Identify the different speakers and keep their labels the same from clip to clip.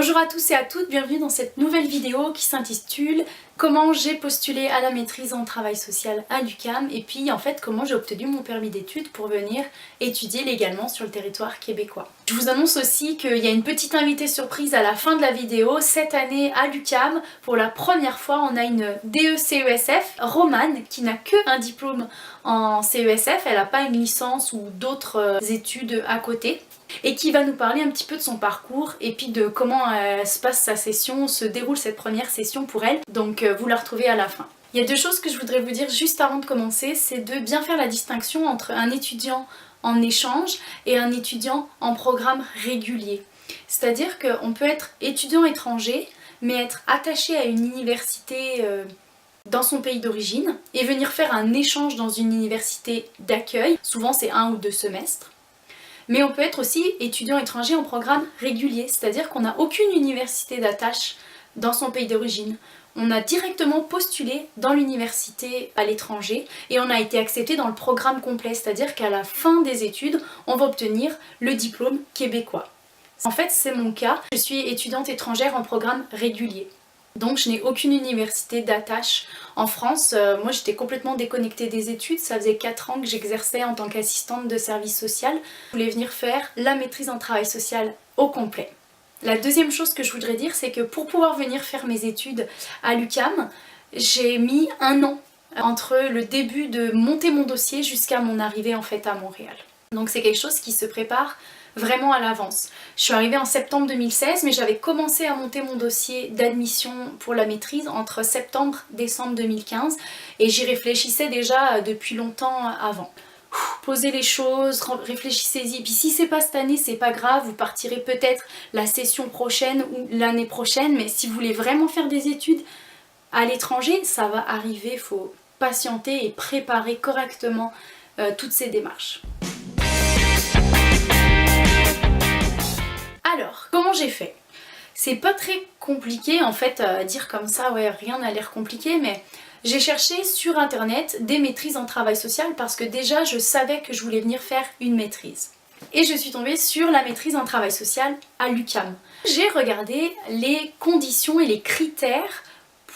Speaker 1: Bonjour à tous et à toutes, bienvenue dans cette nouvelle vidéo qui s'intitule Comment j'ai postulé à la maîtrise en travail social à l'UQAM et puis en fait comment j'ai obtenu mon permis d'études pour venir étudier légalement sur le territoire québécois. Je vous annonce aussi qu'il y a une petite invitée surprise à la fin de la vidéo. Cette année à l'UQAM, pour la première fois, on a une DE-CESF, Romane, qui n'a qu'un diplôme en CESF, elle n'a pas une licence ou d'autres études à côté, et qui va nous parler un petit peu de son parcours et puis de comment se passe sa session, se déroule cette première session pour elle. Donc vous la retrouvez à la fin. Il y a deux choses que je voudrais vous dire juste avant de commencer, c'est de bien faire la distinction entre un étudiant en échange et un étudiant en programme régulier. C'est-à-dire qu'on peut être étudiant étranger mais être attaché à une université dans son pays d'origine et venir faire un échange dans une université d'accueil, souvent c'est 1 ou 2 semestres. Mais on peut être aussi étudiant étranger en programme régulier, c'est-à-dire qu'on n'a aucune université d'attache dans son pays d'origine. On a directement postulé dans l'université à l'étranger et on a été accepté dans le programme complet, c'est-à-dire qu'à la fin des études, on va obtenir le diplôme québécois. En fait, c'est mon cas, je suis étudiante étrangère en programme régulier. Donc je n'ai aucune université d'attache en France. Moi j'étais complètement déconnectée des études, ça faisait 4 ans que j'exerçais en tant qu'assistante de service social. Je voulais venir faire la maîtrise en travail social au complet. La deuxième chose que je voudrais dire, c'est que pour pouvoir venir faire mes études à l'UQAM, j'ai mis 1 an entre le début de monter mon dossier jusqu'à mon arrivée en fait à Montréal. Donc c'est quelque chose qui se prépare vraiment à l'avance. Je suis arrivée en septembre 2016 mais j'avais commencé à monter mon dossier d'admission pour la maîtrise entre septembre et décembre 2015 et j'y réfléchissais déjà depuis longtemps avant. Posez les choses, réfléchissez-y, puis si c'est pas cette année c'est pas grave, vous partirez peut-être la session prochaine ou l'année prochaine, mais si vous voulez vraiment faire des études à l'étranger, ça va arriver, il faut patienter et préparer correctement toutes ces démarches. Alors, comment j'ai fait? C'est pas très compliqué en fait à dire comme ça, ouais, rien n'a l'air compliqué, mais j'ai cherché sur internet des maîtrises en travail social parce que déjà je savais que je voulais venir faire une maîtrise. Et je suis tombée sur la maîtrise en travail social à l'UQAM. J'ai regardé les conditions et les critères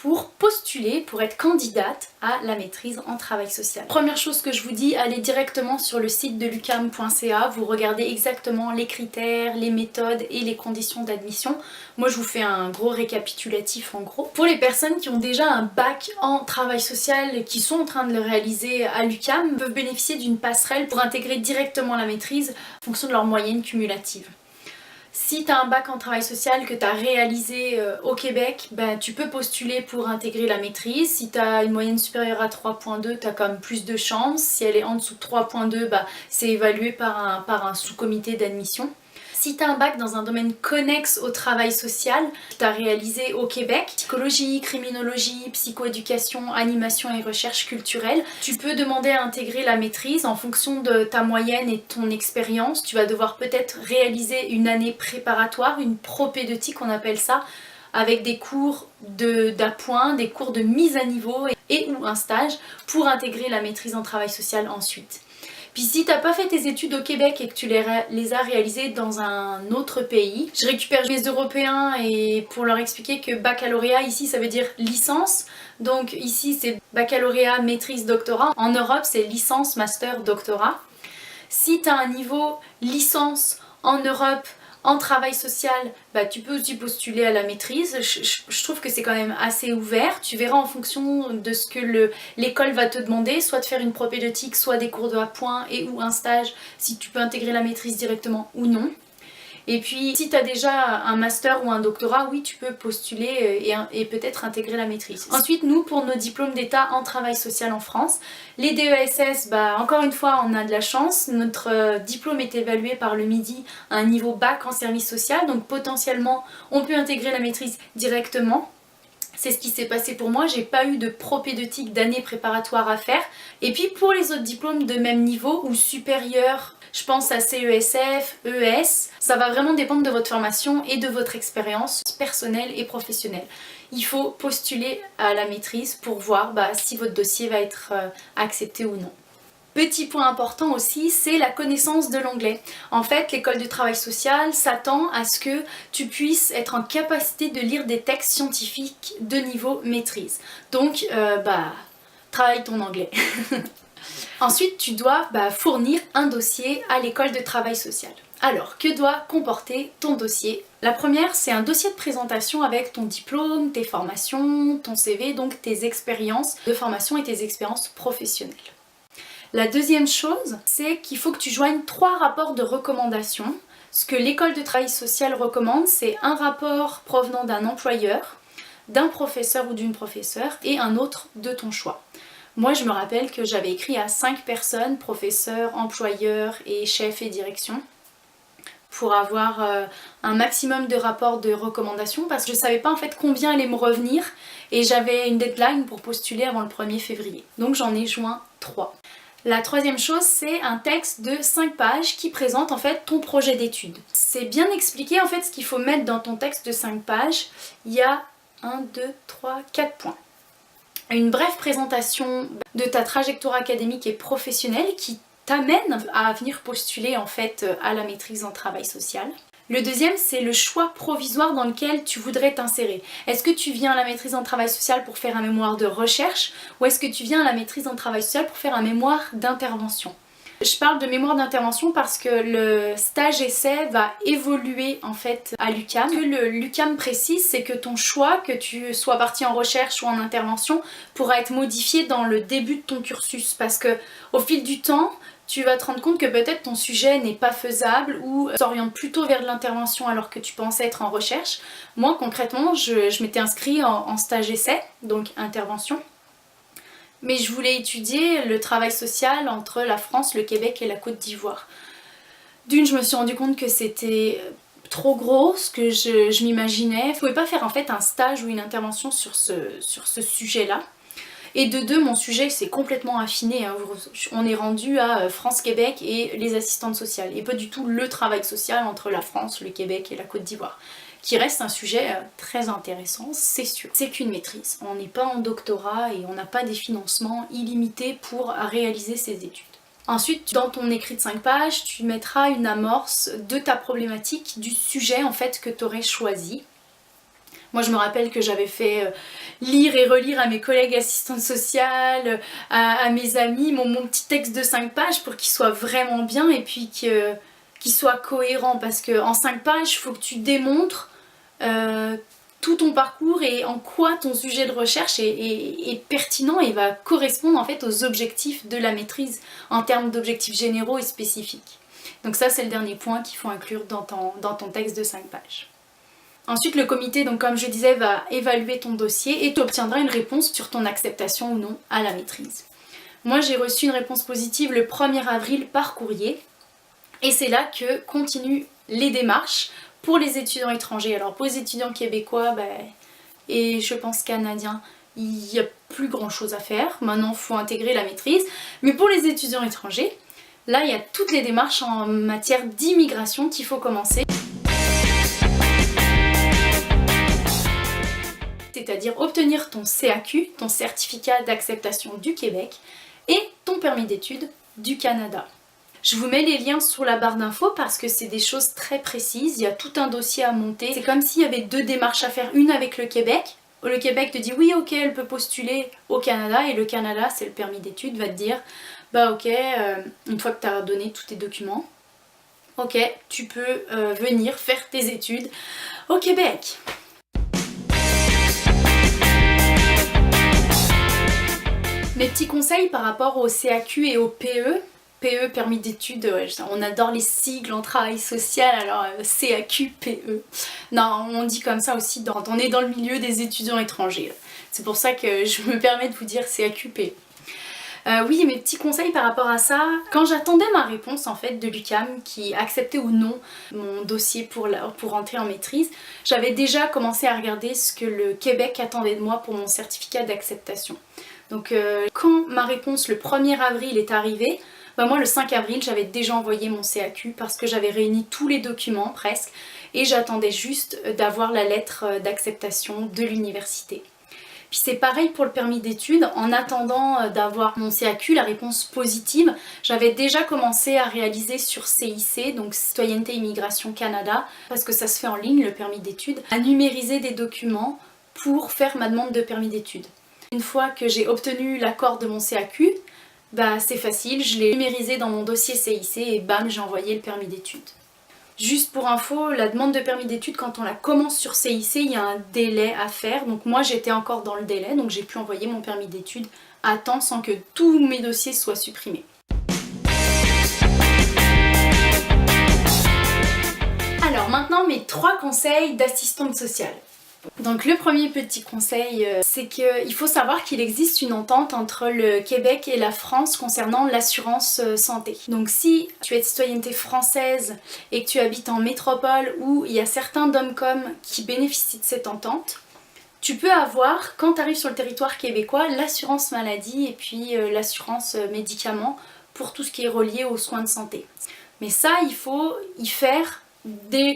Speaker 1: pour postuler, pour être candidate à la maîtrise en travail social. Première chose que je vous dis, allez directement sur le site de lucam.ca, vous regardez exactement les critères, les méthodes et les conditions d'admission. Moi je vous fais un gros récapitulatif en gros. Pour les personnes qui ont déjà un bac en travail social et qui sont en train de le réaliser à l'UQAM, peuvent bénéficier d'une passerelle pour intégrer directement la maîtrise en fonction de leur moyenne cumulative. Si tu as un bac en travail social que tu as réalisé au Québec, ben, tu peux postuler pour intégrer la maîtrise. Si tu as une moyenne supérieure à 3.2, tu as quand même plus de chances. Si elle est en dessous de 3.2, ben, c'est évalué par un sous-comité d'admission. Si tu as un bac dans un domaine connexe au travail social, que tu as réalisé au Québec, psychologie, criminologie, psychoéducation, animation et recherche culturelle, tu peux demander à intégrer la maîtrise en fonction de ta moyenne et de ton expérience. Tu vas devoir peut-être réaliser une année préparatoire, une propédeutique on appelle ça, avec des cours d'appoint, des cours de mise à niveau et ou un stage pour intégrer la maîtrise en travail social ensuite. Puis si t'as pas fait tes études au Québec et que tu les as réalisées dans un autre pays, je récupère les Européens et pour leur expliquer que baccalauréat ici ça veut dire licence, donc ici c'est baccalauréat, maîtrise, doctorat, en Europe c'est licence, master, doctorat. Si t'as un niveau licence en Europe, en travail social, bah, tu peux aussi postuler à la maîtrise. Je trouve que c'est quand même assez ouvert. Tu verras en fonction de ce que l'école va te demander, soit de faire une propédeutique, soit des cours d'appoint et ou un stage, si tu peux intégrer la maîtrise directement ou non. Et puis si tu as déjà un master ou un doctorat, oui tu peux postuler et peut-être intégrer la maîtrise. Ensuite nous pour nos diplômes d'état en travail social en France, les DESS, bah, encore une fois on a de la chance, notre diplôme est évalué par le MIDI à un niveau bac en service social, donc potentiellement on peut intégrer la maîtrise directement. C'est ce qui s'est passé pour moi, j'ai pas eu de propédeutique d'année préparatoire à faire. Et puis pour les autres diplômes de même niveau ou supérieur, je pense à CESF, ES, ça va vraiment dépendre de votre formation et de votre expérience personnelle et professionnelle. Il faut postuler à la maîtrise pour voir si votre dossier va être accepté ou non. Petit point important aussi, c'est la connaissance de l'anglais. En fait, l'école du travail social s'attend à ce que tu puisses être en capacité de lire des textes scientifiques de niveau maîtrise. Donc, travaille ton anglais. Ensuite, tu dois fournir un dossier à l'école de travail social. Alors, que doit comporter ton dossier? La première, c'est un dossier de présentation avec ton diplôme, tes formations, ton CV, donc tes expériences de formation et tes expériences professionnelles. La deuxième chose, c'est qu'il faut que tu joignes 3 rapports de recommandation. Ce que l'école de travail social recommande, c'est un rapport provenant d'un employeur, d'un professeur ou d'une professeure et un autre de ton choix. Moi, je me rappelle que j'avais écrit à 5 personnes, professeurs, employeurs et chefs et direction, pour avoir un maximum de rapports de recommandation parce que je ne savais pas en fait combien allait me revenir et j'avais une deadline pour postuler avant le 1er février. Donc j'en ai joint 3. La troisième chose, c'est un texte de 5 pages qui présente en fait ton projet d'études. C'est bien expliqué en fait ce qu'il faut mettre dans ton texte de 5 pages. Il y a 1, 2, 3, 4 points. Une brève présentation de ta trajectoire académique et professionnelle qui t'amène à venir postuler en fait à la maîtrise en travail social. Le deuxième, c'est le choix provisoire dans lequel tu voudrais t'insérer. Est-ce que tu viens à la maîtrise en travail social pour faire un mémoire de recherche ou est-ce que tu viens à la maîtrise en travail social pour faire un mémoire d'intervention? Je parle de mémoire d'intervention parce que le stage essai va évoluer en fait à l'UQAM. Ce que le l'UQAM précise, c'est que ton choix, que tu sois parti en recherche ou en intervention, pourra être modifié dans le début de ton cursus parce que au fil du temps, tu vas te rendre compte que peut-être ton sujet n'est pas faisable ou s'oriente plutôt vers de l'intervention alors que tu pensais être en recherche. Moi concrètement, je m'étais inscrite en stage essai, donc intervention. Mais je voulais étudier le travail social entre la France, le Québec et la Côte d'Ivoire. D'une, je me suis rendu compte que c'était trop gros ce que je m'imaginais. Je ne pouvais pas faire en fait un stage ou une intervention sur ce sujet-là. Et de deux, mon sujet s'est complètement affiné. On est rendu à France-Québec et les assistantes sociales. Et pas du tout le travail social entre la France, le Québec et la Côte d'Ivoire. Qui reste un sujet très intéressant, c'est sûr. C'est qu'une maîtrise. On n'est pas en doctorat et on n'a pas des financements illimités pour réaliser ces études. Ensuite, dans ton écrit de 5 pages, tu mettras une amorce de ta problématique, du sujet en fait que tu aurais choisi. Moi je me rappelle que j'avais fait lire et relire à mes collègues assistantes sociales, à mes amis, mon petit texte de 5 pages pour qu'il soit vraiment bien et puis qu'il soit cohérent parce qu'en 5 pages il faut que tu démontres tout ton parcours et en quoi ton sujet de recherche est pertinent et va correspondre en fait aux objectifs de la maîtrise en termes d'objectifs généraux et spécifiques. Donc ça c'est le dernier point qu'il faut inclure dans ton texte de 5 pages. Ensuite, le comité, donc comme je disais, va évaluer ton dossier et tu obtiendras une réponse sur ton acceptation ou non à la maîtrise. Moi, j'ai reçu une réponse positive le 1er avril par courrier et c'est là que continuent les démarches pour les étudiants étrangers. Alors pour les étudiants québécois et je pense canadiens, il n'y a plus grand chose à faire. Maintenant, il faut intégrer la maîtrise. Mais pour les étudiants étrangers, là, il y a toutes les démarches en matière d'immigration qu'il faut commencer. C'est-à-dire obtenir ton CAQ, ton certificat d'acceptation du Québec, et ton permis d'études du Canada. Je vous mets les liens sur la barre d'infos parce que c'est des choses très précises, il y a tout un dossier à monter. C'est comme s'il y avait 2 démarches à faire, une avec le Québec. Le Québec te dit oui ok elle peut postuler au Canada et le Canada c'est le permis d'études va te dire bah ok une fois que tu as donné tous tes documents, ok tu peux venir faire tes études au Québec. Mes petits conseils par rapport au CAQ et au PE. PE, permis d'études, ouais, on adore les sigles en travail social, alors CAQ, PE. Non, on dit comme ça aussi, on est dans le milieu des étudiants étrangers. C'est pour ça que je me permets de vous dire CAQ, PE. Oui, mes petits conseils par rapport à ça, quand j'attendais ma réponse en fait de l'UQAM qui acceptait ou non mon dossier pour entrer en maîtrise, j'avais déjà commencé à regarder ce que le Québec attendait de moi pour mon certificat d'acceptation. Donc quand ma réponse le 1er avril est arrivée, moi le 5 avril j'avais déjà envoyé mon CAQ parce que j'avais réuni tous les documents presque et j'attendais juste d'avoir la lettre d'acceptation de l'université. Puis c'est pareil pour le permis d'études, en attendant d'avoir mon CAQ, la réponse positive, j'avais déjà commencé à réaliser sur CIC, donc Citoyenneté Immigration Canada, parce que ça se fait en ligne le permis d'études, à numériser des documents pour faire ma demande de permis d'études. Une fois que j'ai obtenu l'accord de mon CAQ, bah c'est facile, je l'ai numérisé dans mon dossier CIC et bam, j'ai envoyé le permis d'études. Juste pour info, la demande de permis d'études, quand on la commence sur CIC, il y a un délai à faire. Donc moi j'étais encore dans le délai, donc j'ai pu envoyer mon permis d'études à temps sans que tous mes dossiers soient supprimés. Alors maintenant mes 3 conseils d'assistante sociale. Donc le premier petit conseil, c'est qu'il faut savoir qu'il existe une entente entre le Québec et la France concernant l'assurance santé. Donc si tu es de citoyenneté française et que tu habites en métropole où il y a certains DOM-COM qui bénéficient de cette entente, tu peux avoir, quand tu arrives sur le territoire québécois, l'assurance maladie et puis l'assurance médicaments pour tout ce qui est relié aux soins de santé. Mais ça, il faut y faire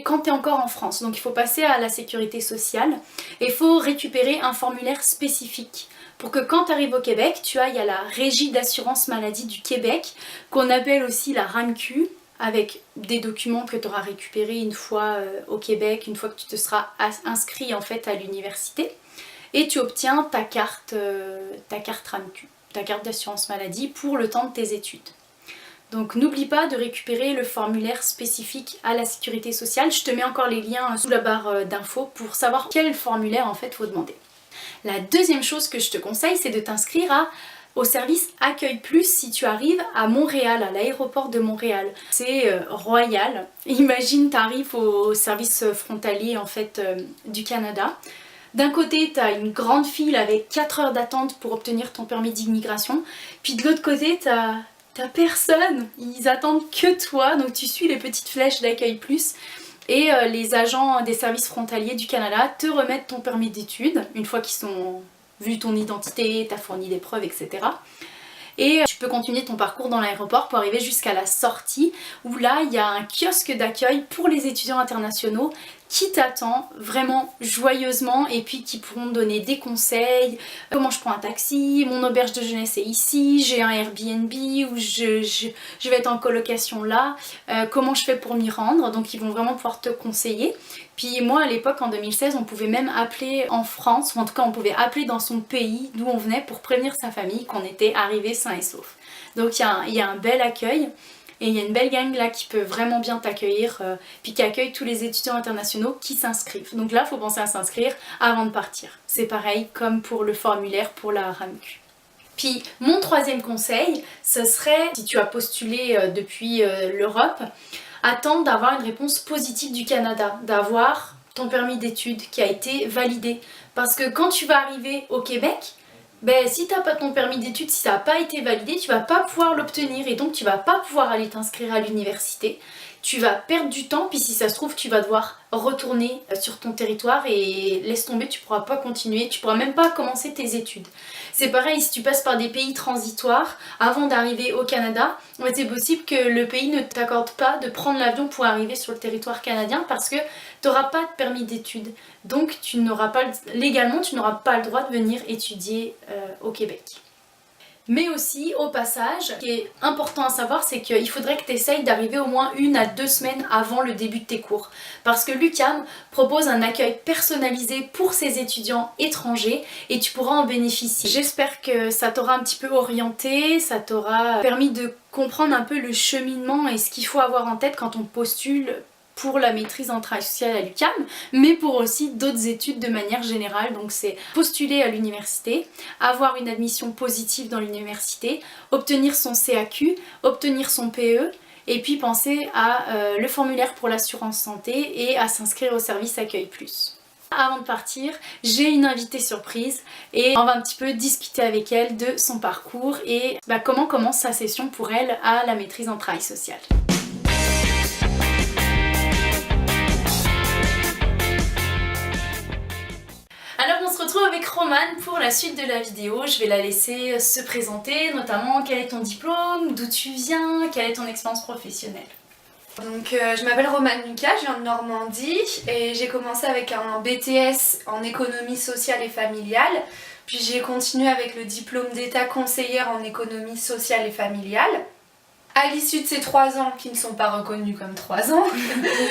Speaker 1: quand tu es encore en France. Donc il faut passer à la sécurité sociale et il faut récupérer un formulaire spécifique pour que quand tu arrives au Québec, tu ailles à la Régie d'assurance maladie du Québec, qu'on appelle aussi la RAMQ, avec des documents que tu auras récupérés une fois au Québec, une fois que tu te seras inscrit en fait à l'université, et tu obtiens ta carte RAMQ, ta carte d'assurance maladie pour le temps de tes études. Donc n'oublie pas de récupérer le formulaire spécifique à la sécurité sociale. Je te mets encore les liens sous la barre d'infos pour savoir quel formulaire en fait faut demander. La deuxième chose que je te conseille, c'est de t'inscrire au service Accueil Plus si tu arrives à Montréal, à l'aéroport de Montréal. C'est royal. Imagine, tu arrives au service frontalier en fait du Canada. D'un côté, tu as une grande file avec 4 heures d'attente pour obtenir ton permis d'immigration. Puis de l'autre côté, t'as personne, ils attendent que toi, donc tu suis les petites flèches d'Accueil Plus et les agents des services frontaliers du Canada te remettent ton permis d'études une fois qu'ils ont vu ton identité, t'as fourni des preuves, etc. Et tu peux continuer ton parcours dans l'aéroport pour arriver jusqu'à la sortie où là il y a un kiosque d'accueil pour les étudiants internationaux qui t'attend vraiment joyeusement et puis qui pourront te donner des conseils, comment je prends un taxi, mon auberge de jeunesse est ici, j'ai un Airbnb où je vais être en colocation là, comment je fais pour m'y rendre, donc ils vont vraiment pouvoir te conseiller. Puis moi à l'époque en 2016 on pouvait même appeler en France, ou en tout cas on pouvait appeler dans son pays d'où on venait pour prévenir sa famille qu'on était arrivé sain et sauf. Donc il y a un bel accueil. Et il y a une belle gang là qui peut vraiment bien t'accueillir, puis qui accueille tous les étudiants internationaux qui s'inscrivent. Donc là, il faut penser à s'inscrire avant de partir. C'est pareil comme pour le formulaire pour la RAMQ. Puis mon troisième conseil, ce serait, si tu as postulé depuis l'Europe, attends d'avoir une réponse positive du Canada, d'avoir ton permis d'études qui a été validé. Parce que quand tu vas arriver au Québec, ben, si tu n'as pas ton permis d'études, si ça n'a pas été validé, tu vas pas pouvoir l'obtenir et donc tu vas pas pouvoir aller t'inscrire à l'université. Tu vas perdre du temps, puis si ça se trouve, tu vas devoir retourner sur ton territoire et laisse tomber, tu pourras pas continuer, tu pourras même pas commencer tes études. C'est pareil, si tu passes par des pays transitoires avant d'arriver au Canada, c'est possible que le pays ne t'accorde pas de prendre l'avion pour arriver sur le territoire canadien parce que tu n'auras pas de permis d'études. Donc légalement, tu n'auras pas le droit de venir étudier au Québec. Mais aussi, au passage, ce qui est important à savoir, c'est qu'il faudrait que tu essayes d'arriver au moins 1 à 2 semaines avant le début de tes cours. Parce que l'UQAM propose un accueil personnalisé pour ses étudiants étrangers et tu pourras en bénéficier. J'espère que ça t'aura un petit peu orienté, ça t'aura permis de comprendre un peu le cheminement et ce qu'il faut avoir en tête quand on postule pour la maîtrise en travail social à l'UQAM, mais pour aussi d'autres études de manière générale. Donc c'est postuler à l'université, avoir une admission positive dans l'université, obtenir son CAQ, obtenir son PE, et puis penser à le formulaire pour l'assurance santé et à s'inscrire au service Accueil Plus. Avant de partir, j'ai une invitée surprise et on va un petit peu discuter avec elle de son parcours et comment commence sa session pour elle à la maîtrise en travail social. Alors on se retrouve avec Romane pour la suite de la vidéo. Je vais la laisser se présenter, notamment quel est ton diplôme, d'où tu viens, quelle est ton expérience professionnelle.
Speaker 2: Donc je m'appelle Romane Lucas, je viens de Normandie et j'ai commencé avec un BTS en économie sociale et familiale. Puis j'ai continué avec le diplôme d'état conseillère en économie sociale et familiale. À l'issue de ces 3 ans, qui ne sont pas reconnus comme 3 ans,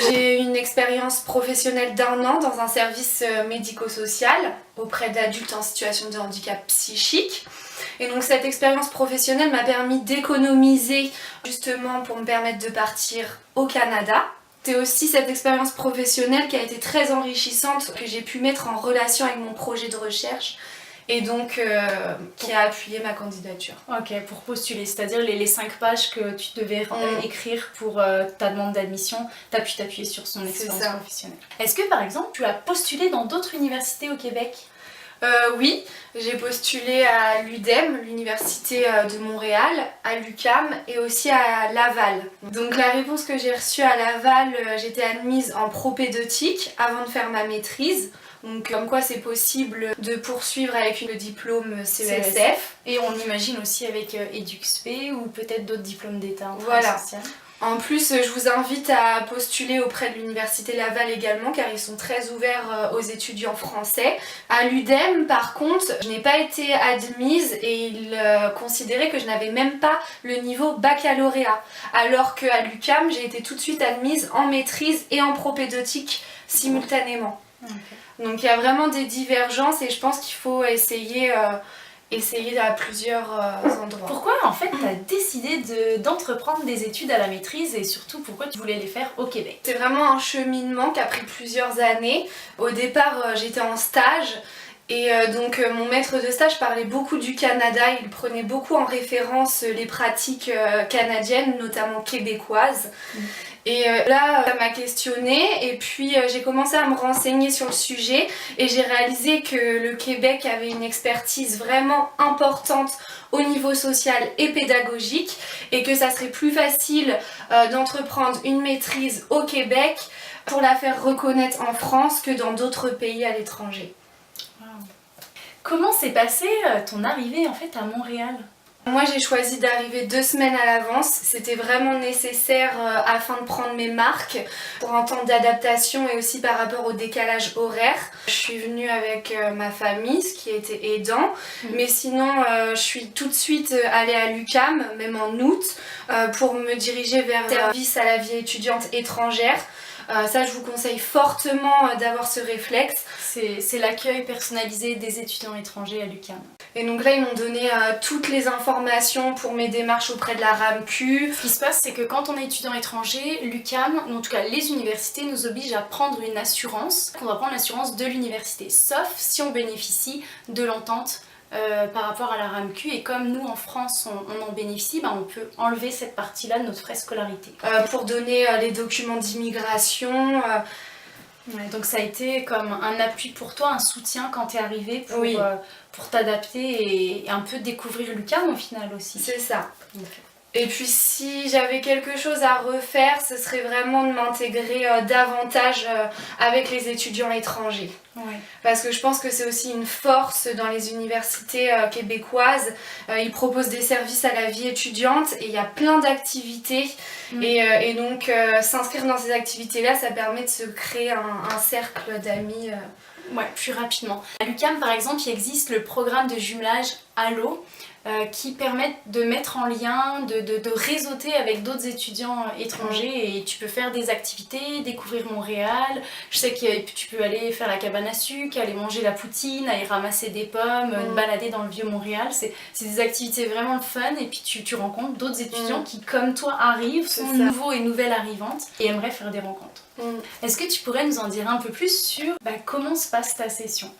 Speaker 2: j'ai eu une expérience professionnelle d'1 an dans un service médico-social auprès d'adultes en situation de handicap psychique. Et donc cette expérience professionnelle m'a permis d'économiser justement pour me permettre de partir au Canada. C'est aussi cette expérience professionnelle qui a été très enrichissante, que j'ai pu mettre en relation avec mon projet de recherche et donc qui a appuyé ma candidature.
Speaker 1: Ok, pour postuler, c'est-à-dire les 5 pages que tu devais écrire pour ta demande d'admission, tu as pu t'appuyer sur son expérience professionnelle. Est-ce que par exemple tu as postulé dans d'autres universités au Québec ?
Speaker 2: Oui, j'ai postulé à l'UDEM, l'université de Montréal, à l'UQAM et aussi à Laval. Donc la réponse que j'ai reçue à Laval, j'étais admise en propédeutique avant de faire ma maîtrise. Donc comme quoi c'est possible de poursuivre avec le diplôme CESF.
Speaker 1: Et on imagine aussi avec EduxP ou peut-être d'autres diplômes d'état en
Speaker 2: voilà.
Speaker 1: social.
Speaker 2: En plus, je vous invite à postuler auprès de l'université Laval également car ils sont très ouverts aux étudiants français. À l'UDEM, par contre, je n'ai pas été admise et ils considéraient que je n'avais même pas le niveau baccalauréat. Alors qu'à l'UQAM, j'ai été tout de suite admise en maîtrise et en propédeutique simultanément. Okay. Donc il y a vraiment des divergences et je pense qu'il faut essayer à plusieurs endroits.
Speaker 1: Pourquoi en fait tu as décidé d'entreprendre des études à la maîtrise et surtout pourquoi tu voulais les faire au Québec ?
Speaker 2: C'est vraiment un cheminement qui a pris plusieurs années. Au départ j'étais en stage et donc mon maître de stage parlait beaucoup du Canada, il prenait beaucoup en référence les pratiques canadiennes, notamment québécoises. Et là, ça m'a questionnée et puis j'ai commencé à me renseigner sur le sujet et j'ai réalisé que le Québec avait une expertise vraiment importante au niveau social et pédagogique et que ça serait plus facile d'entreprendre une maîtrise au Québec pour la faire reconnaître en France que dans d'autres pays à l'étranger.
Speaker 1: Wow. Comment s'est passée ton arrivée en fait à Montréal ?
Speaker 2: Moi j'ai choisi d'arriver 2 semaines à l'avance, c'était vraiment nécessaire afin de prendre mes marques pour un temps d'adaptation et aussi par rapport au décalage horaire. Je suis venue avec ma famille, ce qui était aidant, mais sinon je suis tout de suite allée à l'UQAM, même en août, pour me diriger vers le service à la vie étudiante étrangère. Ça je vous conseille fortement d'avoir ce réflexe.
Speaker 1: C'est l'accueil personnalisé des étudiants étrangers à l'UQAM.
Speaker 2: Et donc là ils m'ont donné toutes les informations pour mes démarches auprès de la RAMQ.
Speaker 1: Ce qui se passe c'est que quand on est étudiant étranger, l'UQAM, en tout cas les universités nous obligent à prendre une assurance. On va prendre l'assurance de l'université, sauf si on bénéficie de l'entente par rapport à la RAMQ et comme nous en France on en bénéficie, on peut enlever cette partie-là de notre frais scolarité.
Speaker 2: Pour donner les documents d'immigration.
Speaker 1: Ouais, donc ça a été comme un appui pour toi, un soutien quand t'es arrivée pour t'adapter et un peu découvrir l'UQAM au final aussi.
Speaker 2: C'est ça.
Speaker 1: Okay.
Speaker 2: Et puis si j'avais quelque chose à refaire, ce serait vraiment de m'intégrer davantage avec les étudiants étrangers.
Speaker 1: Ouais.
Speaker 2: Parce que je pense que c'est aussi une force dans les universités québécoises. Ils proposent des services à la vie étudiante et il y a plein d'activités. Et donc s'inscrire dans ces activités-là, ça permet de se créer un cercle d'amis.
Speaker 1: Ouais, plus rapidement. À l'UQAM par exemple, il existe le programme de jumelage Allo qui permettent de mettre en lien, de réseauter avec d'autres étudiants étrangers et tu peux faire des activités, découvrir Montréal. Je sais que tu peux aller faire la cabane à sucre, aller manger la poutine, aller ramasser des pommes, te balader dans le vieux Montréal. C'est des activités vraiment fun et puis tu rencontres d'autres étudiants qui comme toi arrivent, sont nouveaux et nouvelles arrivantes et aimeraient faire des rencontres. Est-ce que tu pourrais nous en dire un peu plus sur comment se passe ta session ?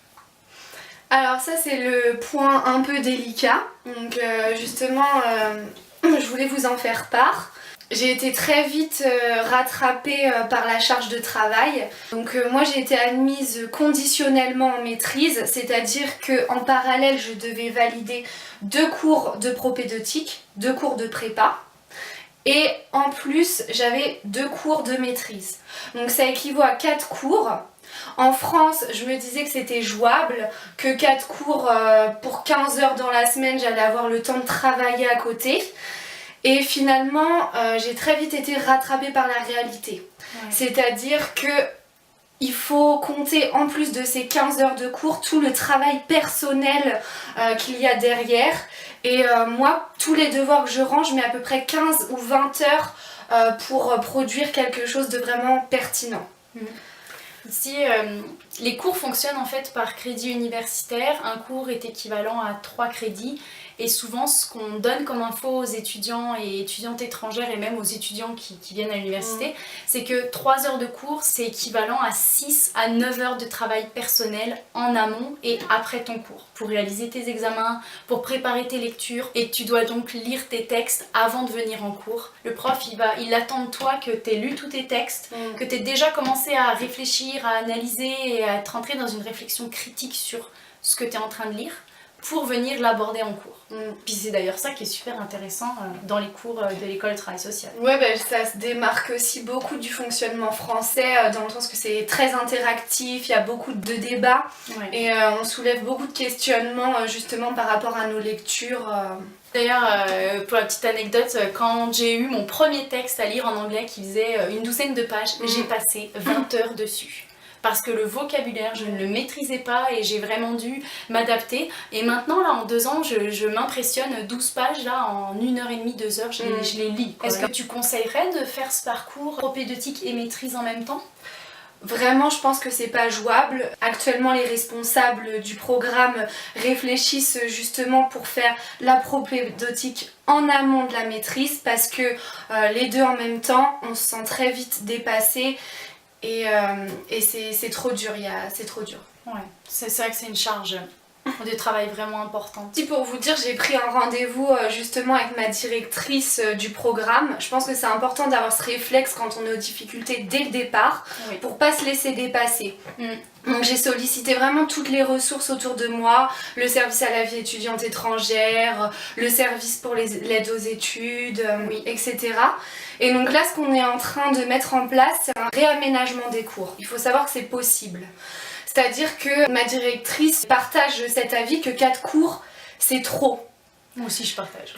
Speaker 2: Alors ça c'est le point un peu délicat, donc justement je voulais vous en faire part. J'ai été très vite rattrapée par la charge de travail. Donc moi j'ai été admise conditionnellement en maîtrise, c'est-à-dire qu'en parallèle je devais valider 2 cours de propédeutique, 2 cours de prépa. Et en plus j'avais 2 cours de maîtrise. Donc ça équivaut à 4 cours. En France, je me disais que c'était jouable, que 4 cours pour 15 heures dans la semaine, j'allais avoir le temps de travailler à côté. Et finalement, j'ai très vite été rattrapée par la réalité. Ouais. C'est-à-dire que il faut compter en plus de ces 15 heures de cours tout le travail personnel qu'il y a derrière. Et moi, tous les devoirs que je rends, je mets à peu près 15 ou 20 heures pour produire quelque chose de vraiment pertinent.
Speaker 1: Ici, les cours fonctionnent en fait par crédit universitaire. Un cours est équivalent à 3 crédits. Et souvent, ce qu'on donne comme info aux étudiants et étudiantes étrangères et même aux étudiants qui viennent à l'université, c'est que 3 heures de cours, c'est équivalent à 6 à 9 heures de travail personnel en amont et après ton cours, pour réaliser tes examens, pour préparer tes lectures. Et tu dois donc lire tes textes avant de venir en cours. Le prof, il attend de toi que tu aies lu tous tes textes, que tu aies déjà commencé à réfléchir, à analyser et à être entré dans une réflexion critique sur ce que tu es en train de lire, pour venir l'aborder en cours. Puis c'est d'ailleurs ça qui est super intéressant dans les cours de l'école de travail social.
Speaker 2: Ouais, ça se démarque aussi beaucoup du fonctionnement français, dans le sens que c'est très interactif, il y a beaucoup de débats, et on soulève beaucoup de questionnements justement par rapport à nos lectures.
Speaker 1: D'ailleurs, pour la petite anecdote, quand j'ai eu mon premier texte à lire en anglais qui faisait une douzaine de pages, j'ai passé 20 heures dessus. Parce que le vocabulaire, je ne le maîtrisais pas et j'ai vraiment dû m'adapter. Et maintenant, là, en 2 ans, je m'impressionne. 12 pages, là, en 1h30, 2 heures, je les lis. Est-ce que tu conseillerais de faire ce parcours propédeutique et maîtrise en même temps ?
Speaker 2: Vraiment, je pense que c'est pas jouable. Actuellement, les responsables du programme réfléchissent justement pour faire la propédeutique en amont de la maîtrise, parce que les deux en même temps, on se sent très vite dépassé. Et c'est trop dur, c'est trop dur.
Speaker 1: Ouais, c'est vrai que c'est une charge de travail vraiment importante.
Speaker 2: Si pour vous dire, j'ai pris un rendez-vous justement avec ma directrice du programme. Je pense que c'est important d'avoir ce réflexe quand on est aux difficultés dès le départ, pour pas se laisser dépasser. Donc j'ai sollicité vraiment toutes les ressources autour de moi, le service à la vie étudiante étrangère, le service pour l'aide aux études, etc. Et donc là, ce qu'on est en train de mettre en place, c'est un réaménagement des cours. Il faut savoir que c'est possible. C'est-à-dire que ma directrice partage cet avis que 4 cours, c'est trop.
Speaker 1: Moi aussi, je partage.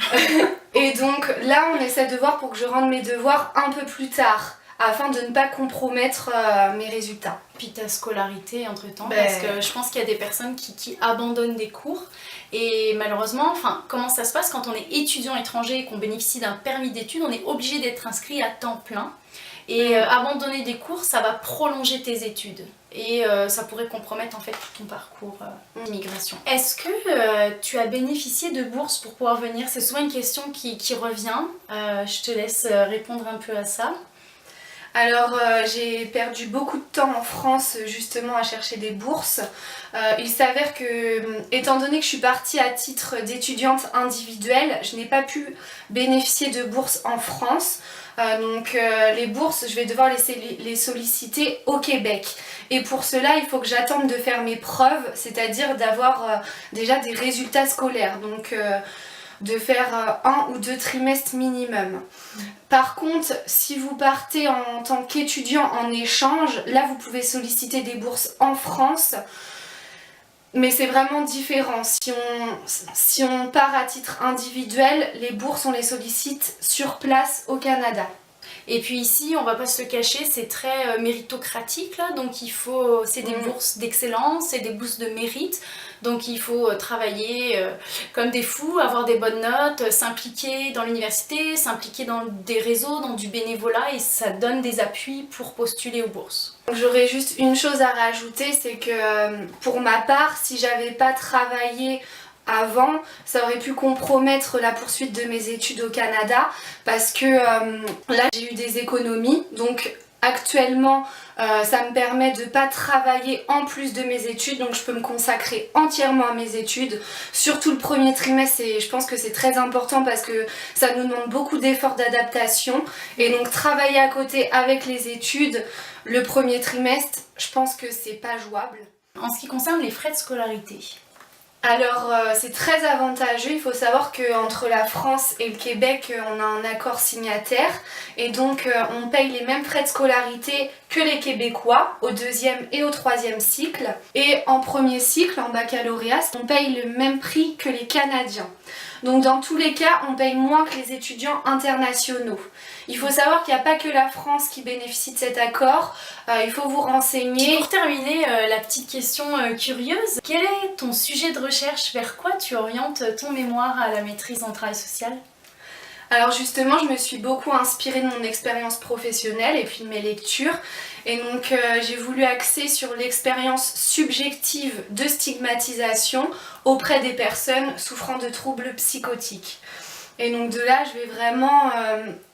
Speaker 2: Et donc là, on essaie de voir pour que je rende mes devoirs un peu plus tard, afin de ne pas compromettre mes résultats.
Speaker 1: Puis ta scolarité entre-temps, parce que je pense qu'il y a des personnes qui abandonnent des cours. Et malheureusement, comment ça se passe quand on est étudiant étranger et qu'on bénéficie d'un permis d'études, on est obligé d'être inscrit à temps plein. Et abandonner des cours, ça va prolonger tes études. Et ça pourrait compromettre en fait tout ton parcours d'immigration. Est-ce que tu as bénéficié de bourses pour pouvoir venir ? C'est souvent une question qui revient. Je te laisse répondre un peu à ça.
Speaker 2: Alors j'ai perdu beaucoup de temps en France justement à chercher des bourses. Il s'avère que, étant donné que je suis partie à titre d'étudiante individuelle, je n'ai pas pu bénéficier de bourses en France. Donc les bourses, je vais devoir les solliciter au Québec. Et pour cela, il faut que j'attende de faire mes preuves, c'est-à-dire d'avoir déjà des résultats scolaires. Donc de faire 1 ou 2 trimestres minimum. Par contre, si vous partez en tant qu'étudiant en échange, là vous pouvez solliciter des bourses en France, mais c'est vraiment différent. Si on part à titre individuel, les bourses on les sollicite sur place au Canada.
Speaker 1: Et puis ici, on va pas se le cacher, c'est très méritocratique là, donc c'est des bourses d'excellence, c'est des bourses de mérite, donc il faut travailler comme des fous, avoir des bonnes notes, s'impliquer dans l'université, s'impliquer dans des réseaux, dans du bénévolat, et ça donne des appuis pour postuler aux bourses.
Speaker 2: J'aurais juste une chose à rajouter, c'est que pour ma part, si j'avais pas travaillé avant, ça aurait pu compromettre la poursuite de mes études au Canada, parce que là j'ai eu des économies, donc actuellement ça me permet de ne pas travailler en plus de mes études, donc je peux me consacrer entièrement à mes études, surtout le premier trimestre, et je pense que c'est très important parce que ça nous demande beaucoup d'efforts d'adaptation, et donc travailler à côté avec les études le premier trimestre, je pense que c'est pas jouable.
Speaker 1: En ce qui concerne les frais de scolarité,
Speaker 2: alors c'est très avantageux, il faut savoir qu'entre la France et le Québec on a un accord signataire, et donc on paye les mêmes frais de scolarité que les Québécois au 2e et au 3e cycle, et en premier cycle, en baccalauréat, on paye le même prix que les Canadiens. Donc dans tous les cas, on paye moins que les étudiants internationaux. Il faut savoir qu'il n'y a pas que la France qui bénéficie de cet accord, il faut vous renseigner.
Speaker 1: Pour terminer, la petite question curieuse, quel est ton sujet de recherche? Vers quoi tu orientes ton mémoire à la maîtrise en travail social?
Speaker 2: Alors justement, je me suis beaucoup inspirée de mon expérience professionnelle et puis de mes lectures. Et donc j'ai voulu axer sur l'expérience subjective de stigmatisation auprès des personnes souffrant de troubles psychotiques. Et donc de là, je vais vraiment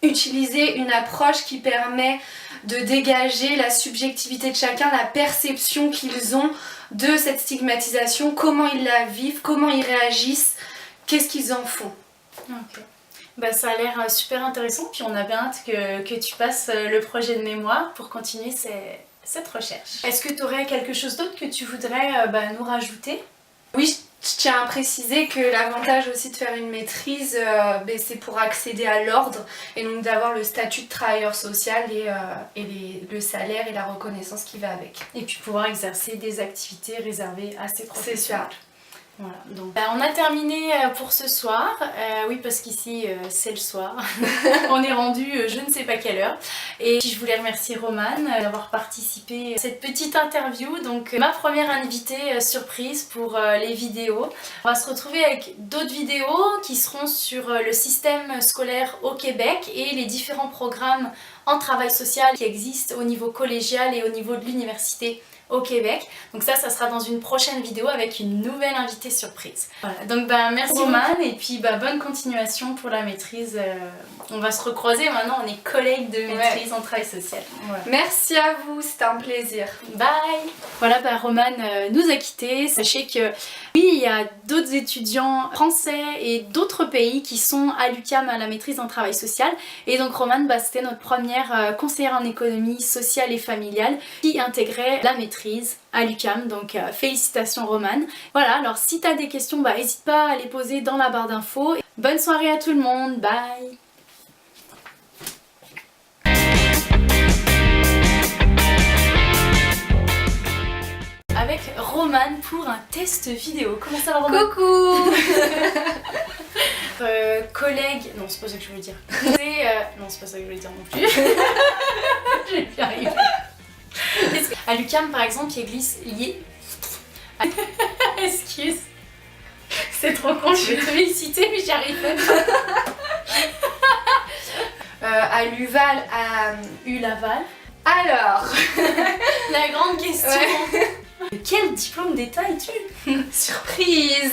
Speaker 2: utiliser une approche qui permet de dégager la subjectivité de chacun, la perception qu'ils ont de cette stigmatisation, comment ils la vivent, comment ils réagissent, qu'est-ce qu'ils en font.
Speaker 1: Ok. Bah, ça a l'air super intéressant, puis on a bien hâte que tu passes le projet de mémoire pour continuer cette recherche. Est-ce que tu aurais quelque chose d'autre que tu voudrais nous rajouter?
Speaker 2: Oui, je tiens à préciser que l'avantage aussi de faire une maîtrise, c'est pour accéder à l'ordre et donc d'avoir le statut de travailleur social et le salaire et la reconnaissance qui va avec.
Speaker 1: Et puis pouvoir exercer des activités réservées à ces professionnels.
Speaker 2: C'est ça.
Speaker 1: Voilà, donc on a terminé pour ce soir, oui parce qu'ici c'est le soir, on est rendu je ne sais pas quelle heure, et je voulais remercier Romane d'avoir participé à cette petite interview, donc ma première invitée surprise pour les vidéos. On va se retrouver avec d'autres vidéos qui seront sur le système scolaire au Québec et les différents programmes en travail social qui existent au niveau collégial et au niveau de l'université au Québec. Donc ça sera dans une prochaine vidéo avec une nouvelle invitée surprise. Voilà, donc merci Romane et puis bonne continuation pour la maîtrise. On va se recroiser maintenant, on est collègues de maîtrise en travail social.
Speaker 2: Voilà. Merci à vous, c'était un plaisir.
Speaker 1: Bye. Voilà, Romane nous a quittés. Sachez que oui, il y a d'autres étudiants français et d'autres pays qui sont à l'UQAM à la maîtrise en travail social. Et donc Romane, c'était notre première conseillère en économie sociale et familiale qui intégrait la maîtrise à l'UQAM, donc félicitations Romane. Voilà, alors si tu as des questions, n'hésite pas à les poser dans la barre d'infos. Bonne soirée à tout le monde, bye. Avec Romane pour un test vidéo. Comment ça va Romane?
Speaker 2: Coucou.
Speaker 1: Collègue, non c'est pas ça que je voulais dire. Non c'est pas ça que je voulais dire non plus. Je vais y arriver. À l'UQAM par exemple, excuse. C'est trop con, je vais te féliciter mais j'y arrive pas.
Speaker 2: À l'UVAL, à
Speaker 1: ULaval.
Speaker 2: Alors,
Speaker 1: la grande question. Ouais. Quel diplôme d'état es-tu?
Speaker 2: Surprise.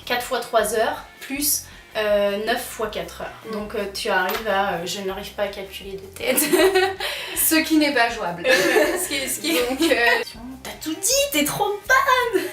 Speaker 1: 4 fois 3 heures plus 9 fois 4 heures. Donc tu arrives à... je n'arrive pas à calculer de tête.
Speaker 2: Ce qui n'est pas jouable.
Speaker 1: Donc, t'as tout dit, t'es trop bonne.